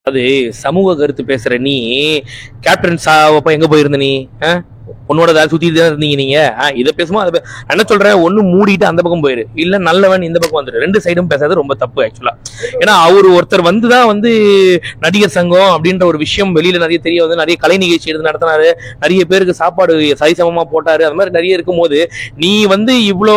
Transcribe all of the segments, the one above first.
அது சமூக கருத்து பேசுற நீ கேப்டன் சாவப்ப எங்க போயிருந்த நீ? உன்னோட அதை சுத்திட்டு தான் இருந்தீங்க நீங்க. இதை பேசுமா அதை என்ன சொல்றேன், ஒண்ணு மூடிட்டு அந்த பக்கம் போயிரு, இல்ல நல்லவன் இந்த பக்கம் வந்துரு. ரெண்டு சைடும் பேசாது ரொம்ப தப்பு ஆக்சுவலா. ஏன்னா அவரு ஒருத்தர் வந்துதான் நடிகர் சங்கம் அப்படின்ற ஒரு விஷயம் வெளியில நிறைய தெரிய வந்து நிறைய கலை நிகழ்ச்சி எடுத்து நடத்தினாரு, நிறைய பேருக்கு சாப்பாடு சரிசமமா போட்டாரு. அது மாதிரி நிறைய இருக்கும் போது நீ இவ்வளோ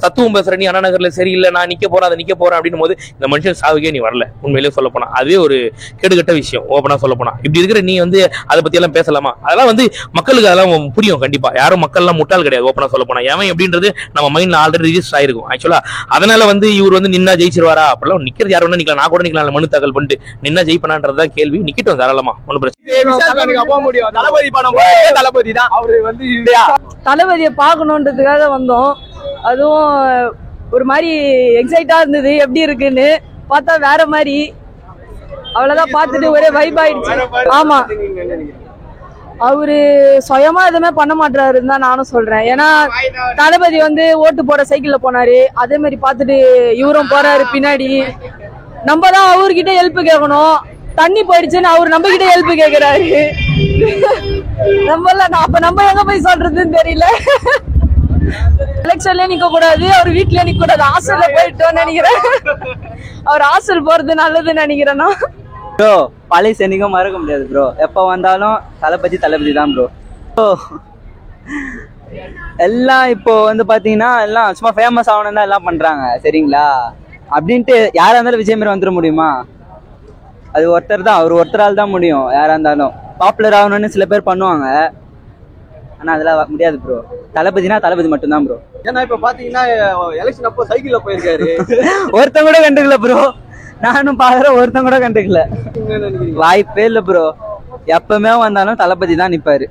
தத்துவம் பேசுற நீ அண்ணா நகர்ல சரியில்லை நான் நிக்க போறேன் அதை நிக்க போறேன் அப்படின்னு போது இந்த மனுஷன் சாவுக்கே நீ வரல. உண்மையிலேயே சொல்ல போனா அதுவே ஒரு கேடுகட்ட விஷயம். ஓப்பனா சொல்ல போனா இப்படி இருக்கிற நீ அதை பத்தி எல்லாம் பேசலாமா? அதெல்லாம் மக்களுக்கு அதெல்லாம் புரியும் கண்டிப்பா. யாரும் மக்கள் எல்லாம் முட்டாள் கிடையாது. ஓப்பனா சொல்ல போனா ஏன் அப்படின்றது நம்ம மைண்ட்ல ஆல்ரெடி ரிஜிஸ்டர் ஆயிருக்கும் ஆக்சுவலா. அதனால இவர் நின்னா ஜெயிச்சிருவாரா? அப்படிலாம் நிக்கிறது யாரும் நிக்கலாம். நான் கூட நிக்கலாம், மனு தாக்கல் பண்ணிட்டு நின்னா ஜெயிப்பனான்றதுதான் கேள்வி. நிக்கிட்டோம் தாராளமா, ஒன்னும் பிரச்சனை. தளபதியை பார்க்கணுன்றதுக்காக வந்தோம். அதுவும் ஒரு மாதிரி எக்ஸைட்டா இருந்தது, எப்படி இருக்குன்னு பார்த்தா வேற மாதிரி. அவ்வளவுதான், பார்த்துட்டு ஒரே வைப் ஆயிடுச்சு. ஆமா, அவரு சுயமா எதுவுமே பண்ண மாட்டாருன்னு தான் நானும் சொல்றேன். ஏன்னா தளபதி ஓட்டு போட சைக்கிள்ல போனாரு, அதே மாதிரி பார்த்துட்டு இவரும் போறாரு பின்னாடி. நம்ம தான் அவர்கிட்ட ஹெல்ப் கேட்கணும். தண்ணி போயிடுச்சுன்னு அவர் நம்ம கிட்ட ஹெல்ப் கேட்கிறாரு. நம்ம எங்க போய் சொல்றதுன்னு தெரியல. எலெக்ஷன்ல நிக்க கூடாது, அவர் வீட்டுல நிக்க கூடாது, ஹாஸ்டல்ல போயிட்டோன்னு நினைக்கிறேன். அவர் ஹாஸ்டல் போறது நல்லதுன்னு நினைக்கிறேன்னா. ப்ரோ பழைய சென்னிக்கும் மறக்க முடியாது ப்ரோ. எப்போ வந்தாலும் தளபதி தான் ப்ரோ. எல்லாம் இப்போ பாத்தீங்கன்னா எல்லாம் சும்மா ஃபேமஸ் ஆகணும் தான் எல்லாம் பண்றாங்க சரிங்களா. அப்படின்ட்டு யாரா இருந்தாலும் விஜய் மாரி வந்துட முடியுமா? அது ஒருத்தர் தான், அவர் ஒருத்தரால் தான் முடியும். யாரா இருந்தாலும் பாப்புலர் ஆகணும்னு சில பேர் பண்ணுவாங்க, ஆனா அதெல்லாம் முடியாது ப்ரோ. தளபதி மட்டும்தான் ப்ரோ. ஏன்னா இப்ப பாத்தீங்கன்னா எலெக்ஷன் அப்போ சைக்கிள்ல போயிருக்காரு, ஒருத்தன் கூட கண்டுக்கல ப்ரோ. நானும் பாக்குறேன், ஒருத்தன் கூட கண்டுக்கல. வாய்ப்பே இல்ல ப்ரோ. எப்பவுமே வந்தாலும் தளபதி தான் நிப்பாரு.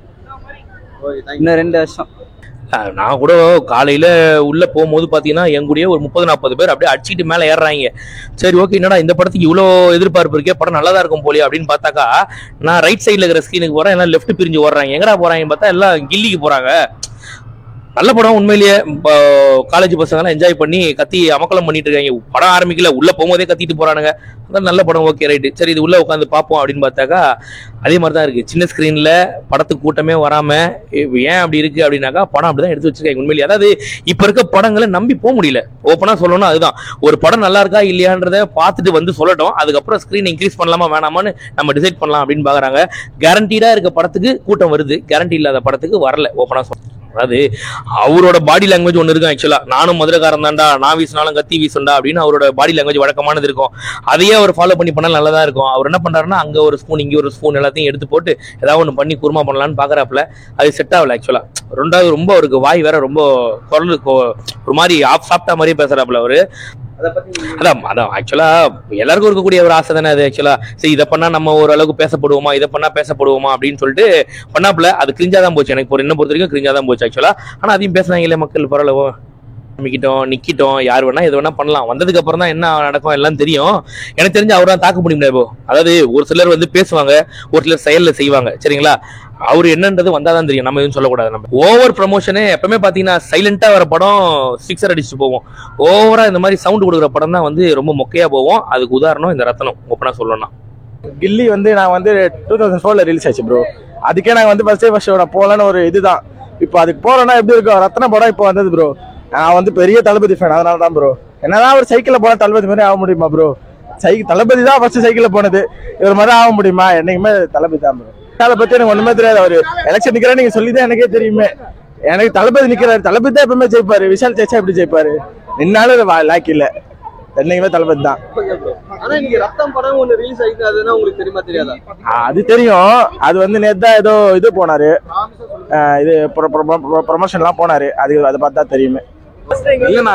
இன்னும் 2 வருஷம். நான் கூட காலையில உள்ள போகும்போது பாத்தீங்கன்னா என் கூடயே ஒரு 30-40 பேர் அப்படியே அடிச்சுட்டு மேல ஏறாங்க. சரி ஓகே, என்னடா இந்த படத்துக்கு இவ்வளவு எதிர்பார்ப்பு இருக்கே, படம் நல்லதா இருக்கும் போலியா அப்படின்னு பார்த்தாக்கா நான் ரைட் சைட்ல இருக்கிற ஸ்கிரீனுக்கு போறேன், எல்லாம் லெஃப்ட் பிரிஞ்சு ஓடுறாங்க. எங்கடா போறாங்க பார்த்தா எல்லாம் கில்லிக்கு போறாங்க. நல்ல படம் உண்மையிலேயே. காலேஜ் பசங்க எல்லாம் என்ஜாய் பண்ணி கத்தி அமக்கலம் பண்ணிட்டு இருக்காங்க. படம் ஆரம்பிக்கல, உள்ள போகும்போதே கத்திட்டு போறானுங்க. அதான் நல்ல படம், ஓகே ரைட்டு, சரி இது உள்ள உட்காந்து பார்ப்போம் அப்படின்னு பார்த்தாக்கா அதே மாதிரி தான் இருக்கு. சின்ன ஸ்கிரீன்ல படத்துக்கு கூட்டமே வராம ஏன் அப்படி இருக்கு அப்படின்னாக்கா படம் அப்படிதான் எடுத்து வச்சிருக்காங்க உண்மையிலேயே. அதாவது இப்ப இருக்க படங்களை நம்பி போக முடியல. ஓப்பனா சொல்லணும் அதுதான். ஒரு படம் நல்லா இருக்கா இல்லையான்றத பார்த்துட்டு சொல்லட்டும், அதுக்கப்புறம் ஸ்கிரீன் இன்க்ரீஸ் பண்ணலாமா வேணாமான்னு நம்ம டிசைட் பண்ணலாம் அப்படின்னு பாக்குறாங்க. கேரண்டீடா இருக்க படத்துக்கு கூட்டம் வருது, கேரண்டி இல்லாத படத்துக்கு வரல. ஓப்பனா சொல்றேன். அதாவது அவரோட பாடி லாங்குவேஜ் ஒன்று இருக்கும் ஆக்சுவலா. நானும் மதுரைக்காரன் தான்டா, நான் வீசினாலும் கத்தி வீசுண்டா அப்படின்னு அவரோட பாடி லாங்குவேஜ் வழக்கமானது இருக்கும். அதையே அவர் ஃபாலோ பண்ணால் நல்லதா இருக்கும். அவர் என்ன பண்றாருன்னா அங்க ஒரு ஸ்பூன் இங்கே ஒரு ஸ்பூன் எல்லாத்தையும் எடுத்து போட்டு ஏதாவது ஒன்று பண்ணி குருமா பண்ணலான்னு பாக்குறாப்புல. அது செட் ஆகல ஆக்சுவலா. ரெண்டாவது ரொம்ப அவருக்கு வாய் வேற ரொம்ப குரல் ஒரு மாதிரி சாப்பிட்டா மாதிரியே பேசுறாப்புல அவரு. அதான் ஆக்சுவலா எல்லாருக்கும் இருக்கக்கூடிய ஒரு ஆசை தானே அது ஆக்சுவலா. சரி இதை பண்ணா நம்ம ஓரளவுக்கு பேசப்படுவோமா, இதை பண்ணா பேசப்படுவோமா அப்படின்னு சொல்லிட்டு பண்ணாப்புல. அது கிரிஞ்சா தான் போச்சு, எனக்கு என்ன பொறுத்த வரைக்கும் கிரிஞ்சா தான் போச்சு ஆக்சுவலா. ஆனா அதையும் பேசுனாங்களே மக்கள், பரவாயில்ல நிக்கிட்டோம், யார் வேணா எது வேணா பண்ணலாம். வந்ததுக்கு அப்புறம் தான் என்ன நடக்கும் எல்லாம் தெரியும். எனக்கு தெரிஞ்சு அவரால் தாக்க முடியும். அதாவது ஒரு சிலர் பேசுவாங்க, ஒரு சிலர் செயல்ல செய்வாங்க சரிங்களா. அவரு என்னன்றது வந்தாதான் தெரியும், நம்ம எதுவும் சொல்லக்கூடாது. நம்ம ஓவர் ப்ரமோஷனே எப்பவுமே பாத்தீங்கன்னா சைலண்டா வர படம் சிக்ஸர் அடிச்சுட்டு போவோம். ஓவரா இந்த மாதிரி சவுண்ட் கொடுக்குற படம் தான் ரொம்ப மொக்கையா போவோம். அதுக்கு உதாரணம் இந்த ரத்தனம். ஓப்பனா சொல்லணும்னா கில்லி நான் 2004ல ரிலீஸ் ஆச்சு ப்ரோ. அதுக்கே நாங்க ஃபர்ஸ்ட் போகலான்னு ஒரு இதுதான். இப்போ அதுக்கு போறோம்னா எப்படி இருக்கும்? ரத்தன படம் இப்போ வந்தது ப்ரோ. நான் பெரிய தளபதி ஃபேன், அதனால தான் ப்ரோ. என்னதான் ஒரு சைக்கிள்ல போனா தளபதி மாதிரி ஆக முடியுமா ப்ரோ? தளபதி தான் ஃபர்ஸ்ட் சைக்கிள்ல போனது, இவர் மாதிரி ஆக முடியுமா? என்னைக்குமே தளபதி தான் ப்ரோ. அதை பத்தி எனக்கு ஒண்ணுமே தெரியாது. அவரு எலெக்ஷன் நிக்கிறா நீங்க சொல்லிதான் எனக்கே தெரியுமே. எனக்கு தளபதி நிக்கிறாரு, தளபதி தான் எப்பவுமே ஜெயிப்பாரு. விஷால் சேச்சா எப்படி ஜெயிப்பாரு? நின்னாலும் லாக்கி இல்ல, என்னைக்குமே தளபதி தான். ஆனா நீங்க ரத்தம் படம் ஒண்ணு ரிலீஸ் ஆயிருக்கு, அதுனா உங்களுக்கு தெரியுமா தெரியாதா? அது தெரியும். அது நேத்து தான் ஏதோ இது போனாரு, இது ப்ரொமோஷன் எல்லாம் போனாரு. அதை பார்த்தா தெரியுமே. இல்லண்ணா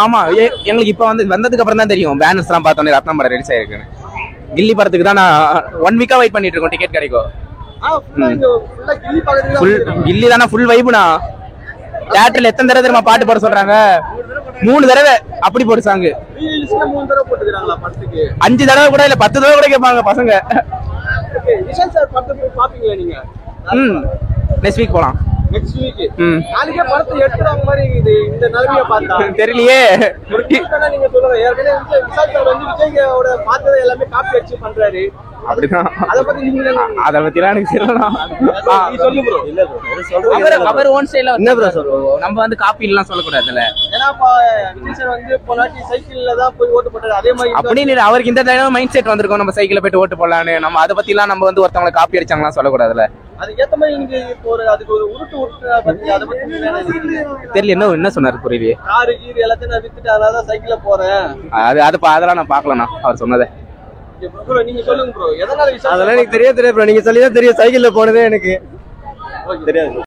ஆமா, எங்களுக்கு இப்ப வந்ததுக்கு அப்புறம் தான் தெரியும். பேனர்ஸ் எல்லாம் பார்த்தோன்னே ரத்னம் படம் ரிலீஸ் ஆயிருக்குன்னு. கில்லி படத்துக்கு தான் நான் 1 வீக்கா வெயிட் பண்ணிட்டு இருக்கோம், டிக்கெட் கிடைக்கும். கில்லி தானே ஃபுல் வைப்புனா. தியேட்டர்ல எத்தனை தடவை தெரியுமா பாட்டு போட சொல்றாங்க? 3 தடவை அப்படி போடுறாங்க. 5 தடவை கூட இல்ல, 10 தடவை கூட கேட்பாங்க பசங்க. நெக்ஸ்ட் வீக் போலாம். நெக்ஸ்ட் வீக் நாளைக்கே படத்தை எடுத்துறாங்க மாதிரி இது இந்த நிலைமையை பார்த்தா தெரியலையே. ஒரு ட்வீட்டான நீங்க சொல்லுங்க. ஏற்கனவே விஷால் சார் வந்து விஜயோட பார்த்ததை எல்லாமே காப்பி அடிச்சு பண்றாரு. அப்படிதான். அத பத்தி நீங்க அத பத்திலாம் எனக்கு தெரியல. நீ சொல்லு ப்ரோ. இல்ல ப்ரோ அவர் ஓன் ஸ்டைல்ல என்ன ப்ரோ சொல்றோம், நம்ம வந்து காப்பி எல்லாம் சொல்லக்கூடாதுல்ல. ஏன்னா விஜய் சார் வந்து போனாட்டி சைக்கிள்ல தான் போய் ஓட்டு போட்டாரு. அதே மாதிரி அப்படின்னு அவருக்கு இந்த தடவை மைண்ட் செட் வந்திருக்கோம், நம்ம சைக்கிள்ல போயிட்டு ஓட்டு போடலான்னு. நம்ம அதை பத்தி எல்லாம் நம்ம வந்து ஒருத்தவங்களை காப்பி அடிச்சாங்கலாம் சொல்லக்கூடாதுல்ல. அதுக்கேத்த மாதிரி நீங்க இப்போ அதுக்கு ஒரு உருட்டு பத்தி அதை பத்தி நீங்க என்ன நினைக்கிறீங்க? தெரியல என்ன சொன்னாரு புரியலையே. காரு கீரு எல்லாத்தையும் நான் வித்துட்டு அதனாலதான் சைக்கிள்ல போறேன். அதெல்லாம் நான் பாக்கலண்ணா அவர் சொன்னதை. ப்ரோ நீங்க சொல்லுங்க ப்ரோ, எதனால விஷயம் அதெல்லாம் எனக்கு தெரியாது ப்ரோ, நீங்க சொல்லி தான் தெரியும். சைக்கிள்ல போனதே எனக்கு தெரியாது.